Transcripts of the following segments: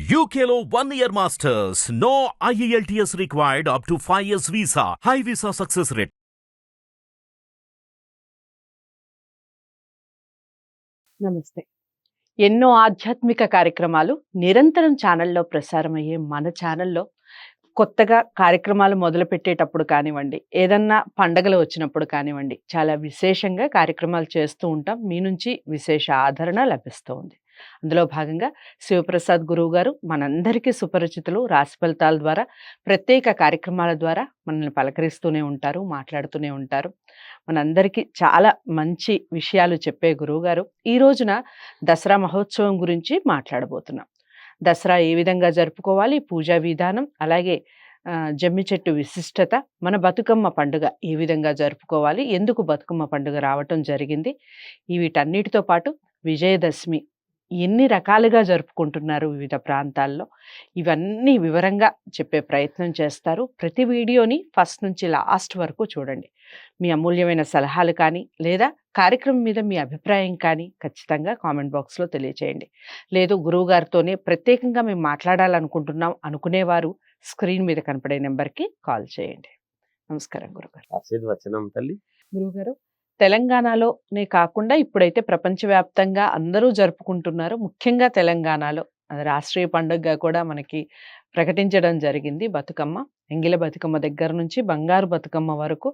UKLO 1 year masters. No IELTS required up to 5 years visa. High visa success rate. నమస్తే. ఎన్నో ఆధ్యాత్మిక కార్యక్రమాలు నిరంతరం ఛానల్లో ప్రసారమయ్యే మన ఛానల్లో కొత్తగా కార్యక్రమాలు మొదలుపెట్టేటప్పుడు కానివ్వండి, ఏదన్నా పండగలు వచ్చినప్పుడు కానివ్వండి, చాలా విశేషంగా కార్యక్రమాలు చేస్తూ ఉంటాం. మీ నుంచి విశేష ఆదరణ లభిస్తూ ఉంది. అందులో భాగంగా శివప్రసాద్ గురువు గారు మనందరికీ సుపరిచితులు. రాశి ఫలితాల ద్వారా, ప్రత్యేక కార్యక్రమాల ద్వారా మనల్ని పలకరిస్తూనే ఉంటారు, మాట్లాడుతూనే ఉంటారు. మనందరికీ చాలా మంచి విషయాలు చెప్పే గురువుగారు ఈ రోజున దసరా మహోత్సవం గురించి మాట్లాడబోతున్నాం. దసరా ఏ విధంగా జరుపుకోవాలి, పూజా విధానం, అలాగే జమ్మి చెట్టు విశిష్టత, మన బతుకమ్మ పండుగ ఏ విధంగా జరుపుకోవాలి, ఎందుకు బతుకమ్మ పండుగ రావటం జరిగింది, వీటన్నిటితో పాటు విజయదశమి ఎన్ని రకాలుగా జరుపుకుంటున్నారు వివిధ ప్రాంతాల్లో, ఇవన్నీ వివరంగా చెప్పే ప్రయత్నం చేస్తారు. ప్రతి వీడియోని ఫస్ట్ నుంచి లాస్ట్ వరకు చూడండి. మీ అమూల్యమైన సలహాలు కానీ లేదా కార్యక్రమం మీద మీ అభిప్రాయం కానీ ఖచ్చితంగా కామెంట్ బాక్స్లో తెలియచేయండి. లేదు గురువుగారితోనే ప్రత్యేకంగా మేము మాట్లాడాలనుకుంటున్నాం అనుకునేవారు స్క్రీన్ మీద కనపడే నెంబర్కి కాల్ చేయండి. నమస్కారం గురుగారు. ఆశీర్వచనం తల్లి. గురుగారు, తెలంగాణలోనే కాకుండా ఇప్పుడైతే ప్రపంచవ్యాప్తంగా అందరూ జరుపుకుంటున్నారు. ముఖ్యంగా తెలంగాణలో అది రాష్ట్రీయ పండుగగా కూడా మనకి ప్రకటించడం జరిగింది. బతుకమ్మ, ఎంగిల బతుకమ్మ దగ్గర నుంచి బంగారు బతుకమ్మ వరకు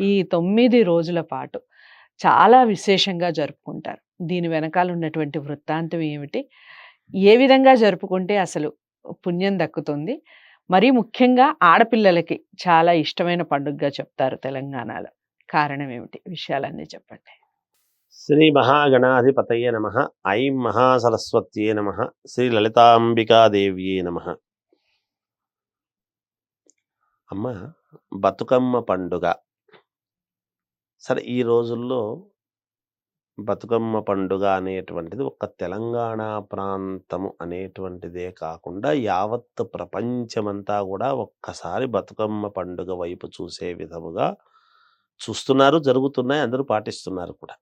ఈ 9 రోజుల పాటు చాలా విశేషంగా జరుపుకుంటారు. దీని వెనకాల ఉన్నటువంటి వృత్తాంతం ఏమిటి, ఏ విధంగా జరుపుకుంటే అసలు పుణ్యం దక్కుతుంది, మరీ ముఖ్యంగా ఆడపిల్లలకి చాలా ఇష్టమైన పండుగగా చెప్తారు తెలంగాణలో. కారణం ఏమిటి, విషయాలన్నీ చెప్పండి. శ్రీ మహాగణాధిపతయే నమః. ఐం మహాసరస్వత్యే నమః. శ్రీ లలితాంబికాదేవ్యే నమః. అమ్మ, బతుకమ్మ పండుగ సరే, ఈ రోజుల్లో బతుకమ్మ పండుగ అనేటువంటిది ఒక తెలంగాణ ప్రాంతము అనేటువంటిదే కాకుండా యావత్ ప్రపంచమంతా కూడా ఒక్కసారి బతుకమ్మ పండుగ వైపు చూసే విధముగా చూస్తున్నారు, జరుగుతున్నాయి, అందరూ పాటిస్తున్నారు కూడా.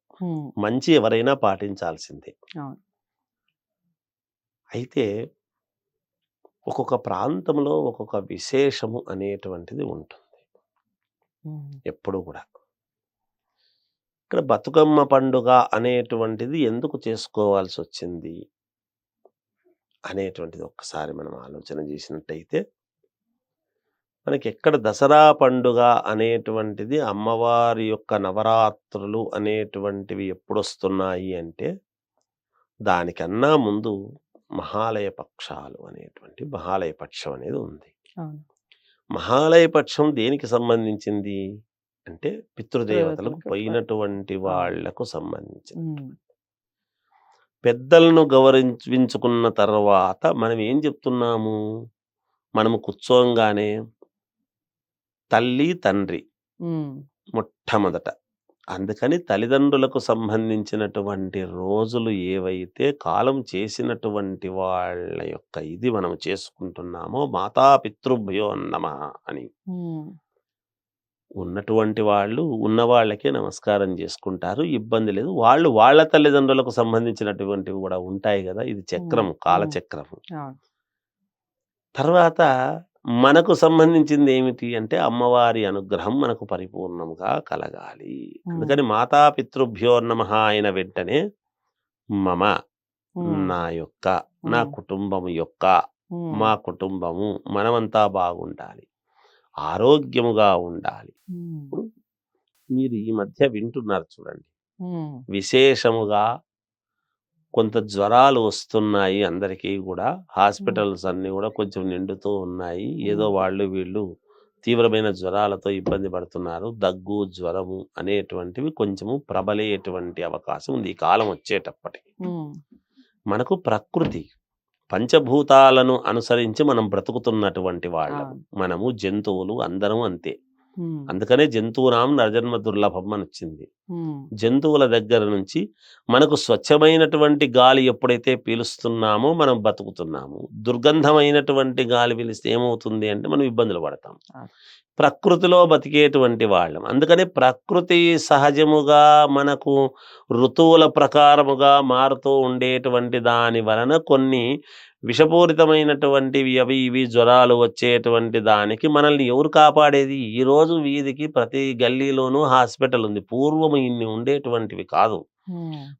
మంచి ఎవరైనా పాటించాల్సిందే. అయితే ఒక్కొక్క ప్రాంతంలో ఒక్కొక్క విశేషము అనేటువంటిది ఉంటుంది ఎప్పుడు కూడా. ఇక్కడ బతుకమ్మ పండుగ అనేటువంటిది ఎందుకు చేసుకోవాల్సి వచ్చింది అనేటువంటిది ఒక్కసారి మనం ఆలోచన చేసినట్టయితే, మనకి ఎక్కడ దసరా పండుగ అనేటువంటిది అమ్మవారి యొక్క నవరాత్రులు అనేటువంటివి ఎప్పుడు వస్తున్నాయి అంటే, దానికన్నా ముందు మహాలయ పక్షాలు అనేటువంటి మహాలయ పక్షం అనేది ఉంది. మహాలయ పక్షం దేనికి సంబంధించింది అంటే పితృదేవతలకు పోయినటువంటి వాళ్లకు సంబంధించింది. పెద్దలను గౌరవించుకున్న తర్వాత మనం ఏం చెప్తున్నాము, మనము కూర్చోంగానే తల్లి తండ్రి మొట్టమొదట. అందుకని తల్లిదండ్రులకు సంబంధించినటువంటి రోజులు ఏవైతే కాలం చేసినటువంటి వాళ్ళ యొక్క ఇది మనం చేసుకుంటున్నామో, మాతాపితృభ్యో నమః అని ఉన్నటువంటి వాళ్ళు ఉన్న వాళ్ళకే నమస్కారం చేసుకుంటారు, ఇబ్బంది లేదు. వాళ్ళు వాళ్ళ తల్లిదండ్రులకు సంబంధించినటువంటివి కూడా ఉంటాయి కదా, ఇది చక్రము, కాలచక్రము. తర్వాత మనకు సంబంధించింది ఏమిటి అంటే అమ్మవారి అనుగ్రహం మనకు పరిపూర్ణంగా కలగాలి. అందుకని మాతాపితృభ్యో నమః అయిన వెంటనే మమ, నా యొక్క, నా కుటుంబం యొక్క, మా కుటుంబము, మనమంతా బాగుండాలి, ఆరోగ్యముగా ఉండాలి. ఇప్పుడు మీరు ఈ మధ్య వింటున్నారు చూడండి, విశేషముగా కొంత జ్వరాలు వస్తున్నాయి అందరికీ కూడా. హాస్పిటల్స్ అన్నీ కూడా కొంచెం నిండుతూ ఉన్నాయి. ఏదో వాళ్ళు వీళ్ళు తీవ్రమైన జ్వరాలతో ఇబ్బంది పడుతున్నారు. దగ్గు, జ్వరము అనేటువంటివి కొంచెము ప్రబలేటువంటి అవకాశం ఉంది ఈ కాలం వచ్చేటప్పటికి. మనకు ప్రకృతి పంచభూతాలను అనుసరించి మనం బ్రతుకుతున్నటువంటి వాళ్ళము. మనము జంతువులు అందరం అంతే. అందుకనే జంతువునాం నరజన్మ దుర్లభం అని వచ్చింది. జంతువుల దగ్గర నుంచి మనకు స్వచ్ఛమైనటువంటి గాలి ఎప్పుడైతే పీలుస్తున్నామో మనం బతుకుతున్నాము. దుర్గంధమైనటువంటి గాలి పీలిస్తే ఏమవుతుంది అంటే మనం ఇబ్బందులు పడతాం. ప్రకృతిలో బతికేటువంటి వాళ్ళం. అందుకని ప్రకృతి సహజముగా మనకు ఋతువుల ప్రకారముగా మారుతూ ఉండేటువంటి దాని వలన కొన్ని విషపూరితమైనటువంటివి అవి ఇవి జ్వరాలు వచ్చేటువంటి దానికి మనల్ని ఎవరు కాపాడేది? ఈరోజు వీధికి ప్రతి గల్లీలోనూ హాస్పిటల్ ఉంది. పూర్వం ఇన్ని ఉండేటువంటివి కాదు.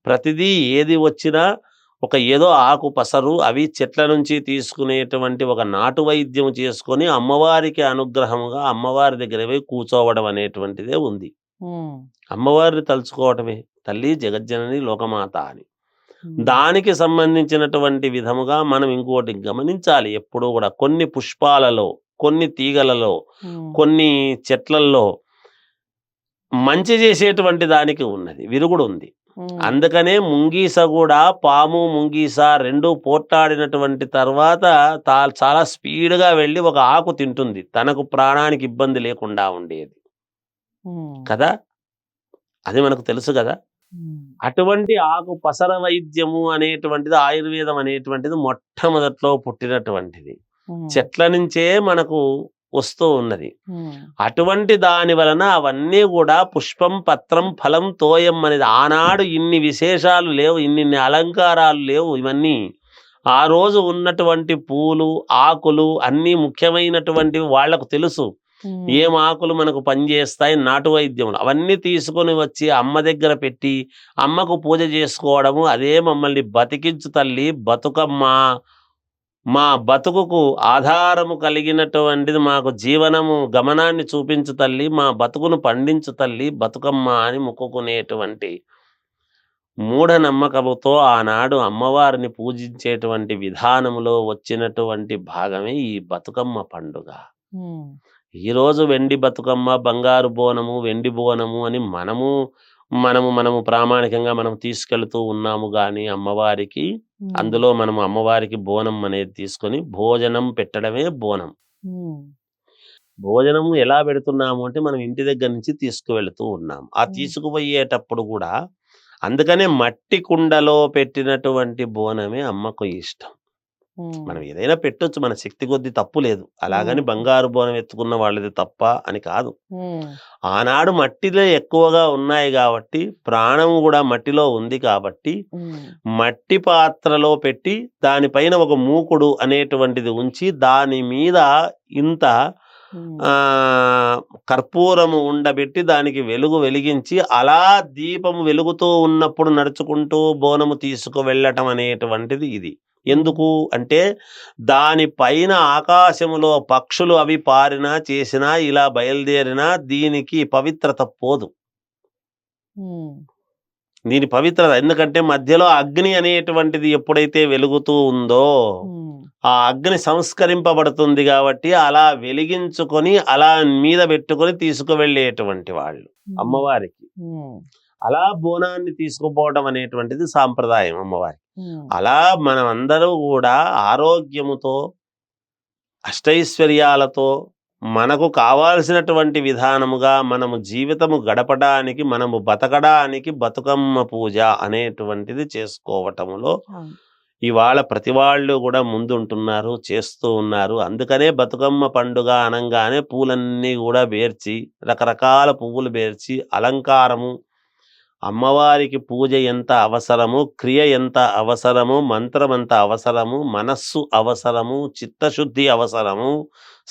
ప్రతిదీ ఏది వచ్చినా ఒక ఏదో ఆకు పసరు అవి చెట్ల నుంచి తీసుకునేటువంటి ఒక నాటు వైద్యం చేసుకొని అమ్మవారికి అనుగ్రహముగా అమ్మవారి దగ్గర పోయి కూర్చోవడం అనేటువంటిదే ఉంది. అమ్మవారిని తలుచుకోవటమే, తల్లి జగజ్జనని లోకమాత అని. దానికి సంబంధించినటువంటి విధముగా మనం ఇంకోటి గమనించాలి ఎప్పుడూ కూడా. కొన్ని పుష్పాలలో, కొన్ని తీగలలో, కొన్ని చెట్లల్లో మంచి చేసేటువంటి దానికి ఉన్నది, విరుగుడు ఉంది. అందుకనే ముంగీస కూడా, పాము ముంగీస రెండు పోట్లాడినటువంటి తర్వాత చాలా స్పీడ్గా వెళ్ళి ఒక ఆకు తింటుంది, తనకు ప్రాణానికి ఇబ్బంది లేకుండా ఉండేది కదా. అది మనకు తెలుసు కదా. అటువంటి ఆకు పసర వైద్యము అనేటువంటిది, ఆయుర్వేదం అనేటువంటిది మొట్టమొదట్లో పుట్టినటువంటిది చెట్ల నుంచే మనకు వస్తూ ఉన్నది. అటువంటి దాని వలన అవన్నీ కూడా పుష్పం, పత్రం, ఫలం, తోయం అనేది. ఆనాడు ఇన్ని విశేషాలు లేవు, ఇన్ని అలంకారాలు లేవు. ఇవన్నీ ఆ రోజు ఉన్నటువంటి పూలు, ఆకులు అన్నీ ముఖ్యమైనటువంటివి వాళ్లకు తెలుసు. ఏం ఆకులు మనకు పనిచేస్తాయి, నాటు వైద్యములు అవన్నీ తీసుకొని వచ్చి అమ్మ దగ్గర పెట్టి అమ్మకు పూజ చేసుకోవడము. అదే మమ్మల్ని బతికించు తల్లి, బతుకమ్మ, మా బతుకుకు ఆధారము కలిగినటువంటిది, మాకు జీవనము గమనాన్ని చూపించు తల్లి, మా బతుకును పండించు తల్లి బతుకమ్మ అని మొక్కుకునేటువంటి మూఢనమ్మకముతో ఆనాడు అమ్మవారిని పూజించేటువంటి విధానంలో వచ్చినటువంటి భాగమే ఈ బతుకమ్మ పండుగ. ఈరోజు వెండి బతుకమ్మ, బంగారు బోనము, వెండి బోనము అని మనము ప్రామాణికంగా మనం తీసుకెళ్తూ ఉన్నాము. కానీ అమ్మవారికి అందులో మనము అమ్మవారికి బోనం అనేది తీసుకొని భోజనం పెట్టడమే బోనం. భోజనము ఎలా పెడుతున్నాము అంటే మనం ఇంటి దగ్గర నుంచి తీసుకువెళుతూ ఉన్నాం. ఆ తీసుకుపోయేటప్పుడు కూడా అందుకనే మట్టి కుండలో పెట్టినటువంటి బోనమే అమ్మకు ఇష్టం. మనం ఏదైనా పెట్టొచ్చు, మన శక్తి కొద్దీ తప్పు లేదు. అలాగని బంగారు బోనం ఎత్తుకున్న వాళ్ళది తప్ప అని కాదు. ఆనాడు మట్టిలో ఎక్కువగా ఉన్నాయి కాబట్టి, ప్రాణం కూడా మట్టిలో ఉంది కాబట్టి మట్టి పాత్రలో పెట్టి దానిపైన ఒక మూకుడు అనేటువంటిది ఉంచి దాని మీద ఇంత కర్పూరము ఉండబెట్టి దానికి వెలుగు వెలిగించి అలా దీపము వెలుగుతూ ఉన్నప్పుడు నడుచుకుంటూ బోనము తీసుకు వెళ్ళటం అనేటువంటిది ఇది. ఎందుకు అంటే దానిపైన ఆకాశములో పక్షులు అవి పారినా చేసినా ఇలా బయలుదేరినా దీనికి పవిత్రత పోదు. దీని పవిత్రత ఎందుకంటే మధ్యలో అగ్ని అనేటువంటిది ఎప్పుడైతే వెలుగుతూ ఉందో ఆ అగ్ని సంస్కరింపబడుతుంది కాబట్టి అలా వెలిగించుకొని అలా మీద పెట్టుకొని తీసుకువెళ్ళేటువంటి వాళ్ళు అమ్మవారికి. అలా బోనాన్ని తీసుకుపోవడం అనేటువంటిది సాంప్రదాయం అమ్మవారికి. అలా మనం అందరూ కూడా ఆరోగ్యముతో, అష్టైశ్వర్యాలతో, మనకు కావాల్సినటువంటి విధానముగా మనము జీవితము గడపడానికి, మనము బతకడానికి బతుకమ్మ పూజ అనేటువంటిది చేసుకోవటములో ఇవాళ ప్రతి వాళ్ళు కూడా ముందుంటున్నారు, చేస్తూ ఉన్నారు. అందుకనే బతుకమ్మ పండుగ అనంగానే పూలన్నీ కూడా పేర్చి, రకరకాల పువ్వులు పేర్చి అలంకారము, అమ్మవారికి పూజ ఎంత అవసరము, క్రియ ఎంత అవసరము, మంత్రం ఎంత అవసరము, మనస్సు అవసరము, చిత్తశుద్ధి అవసరము,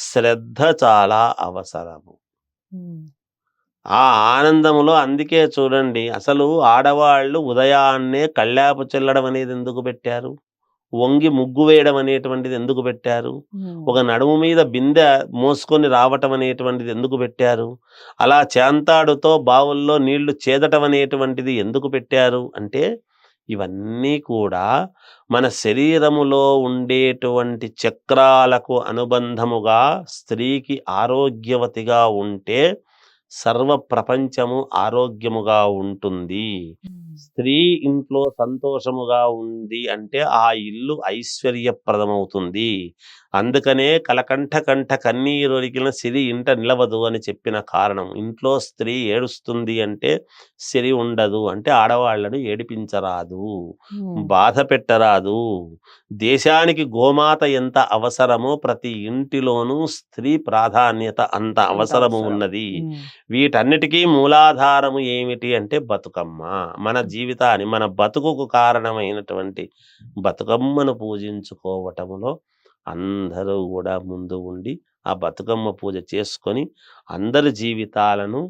శ్రద్ధ చాలా అవసరము. ఆ ఆనందములో అందుకే చూడండి, అసలు ఆడవాళ్ళు ఉదయాన్నే కళ్ళాపు చల్లడం అనేది ఎందుకు పెట్టారు? వంగి ముగ్గు వేయడం అనేటువంటిది ఎందుకు పెట్టారు? ఒక నడుము మీద బిందె మోసుకొని రావటం అనేటువంటిది ఎందుకు పెట్టారు? అలా చేంతాడుతో బావుల్లో నీళ్లు చేదటం అనేటువంటిది ఎందుకు పెట్టారు అంటే ఇవన్నీ కూడా మన శరీరములో ఉండేటువంటి చక్రాలకు అనుబంధముగా స్త్రీకి ఆరోగ్యవతిగా ఉంటే సర్వ ప్రపంచము ఆరోగ్యముగా ఉంటుంది. స్త్రీ ఇంట్లో సంతోషముగా ఉంది అంటే ఆ ఇల్లు ఐశ్వర్యప్రదమవుతుంది. అందుకనే కలకంఠ కంఠ కన్నీరొలికిన సిరి ఇంట నిలవదు అని చెప్పిన కారణం. ఇంట్లో స్త్రీ ఏడుస్తుంది అంటే సిరి ఉండదు అంటే ఆడవాళ్లను ఏడిపించరాదు, బాధ పెట్టరాదు. దేశానికి గోమాత ఎంత అవసరమో ప్రతి ఇంటిలోనూ స్త్రీ ప్రాధాన్యత అంత అవసరము ఉన్నది. వీటన్నిటికీ మూలాధారము ఏమిటి అంటే బతుకమ్మ. మన జీవితాన్ని, మన బతుకుకు కారణమైనటువంటి బతుకమ్మను పూజించుకోవటంలో అందరూ గూడా ముందు ఉండి, ఆ బతుకమ్మ పూజ చేసుకొని, అందరి జీవితాలను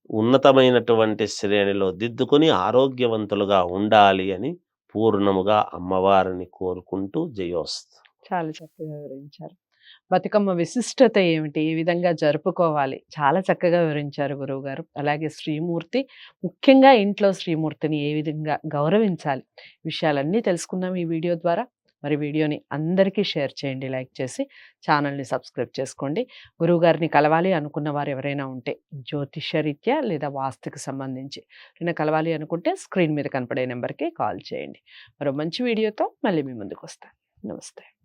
ఉన్నతమైనటువంటి శ్రేణిలో దిద్దుకొని ఆరోగ్యవంతులుగా ఉండాలి అని పూర్ణముగా అమ్మవారిని కోరుకుంటూ జయోస్తు. చాలా చక్కగా వివరించారు. బతుకమ్మ విశిష్టత ఏమిటి? ఏ విధంగా జరుపుకోవాలి? చాలా చక్కగా వివరించారు గురువుగారు. అలాగే శ్రీమూర్తి, ముఖ్యంగా ఇంట్లో శ్రీమూర్తిని ఏ విధంగా గౌరవించాలి? విషయాలన్నీ తెలుసుకున్నాం ఈ వీడియో ద్వారా. మరి వీడియోని అందరికీ షేర్ చేయండి, లైక్ చేసి ఛానల్‌ని సబ్స్క్రైబ్ చేసుకోండి. గురువుగారిని కలవాలి అనుకున్న వారు ఎవరైనా ఉంటే, జ్యోతిష్యరీత్యా లేదా వాస్తుకి సంబంధించి ఎవరైనా కలవాలి అనుకుంటే స్క్రీన్ మీద కనపడే నెంబర్‌కి కాల్ చేయండి. మరో మంచి వీడియోతో మళ్ళీ మీ ముందుకొస్తాను. నమస్తే.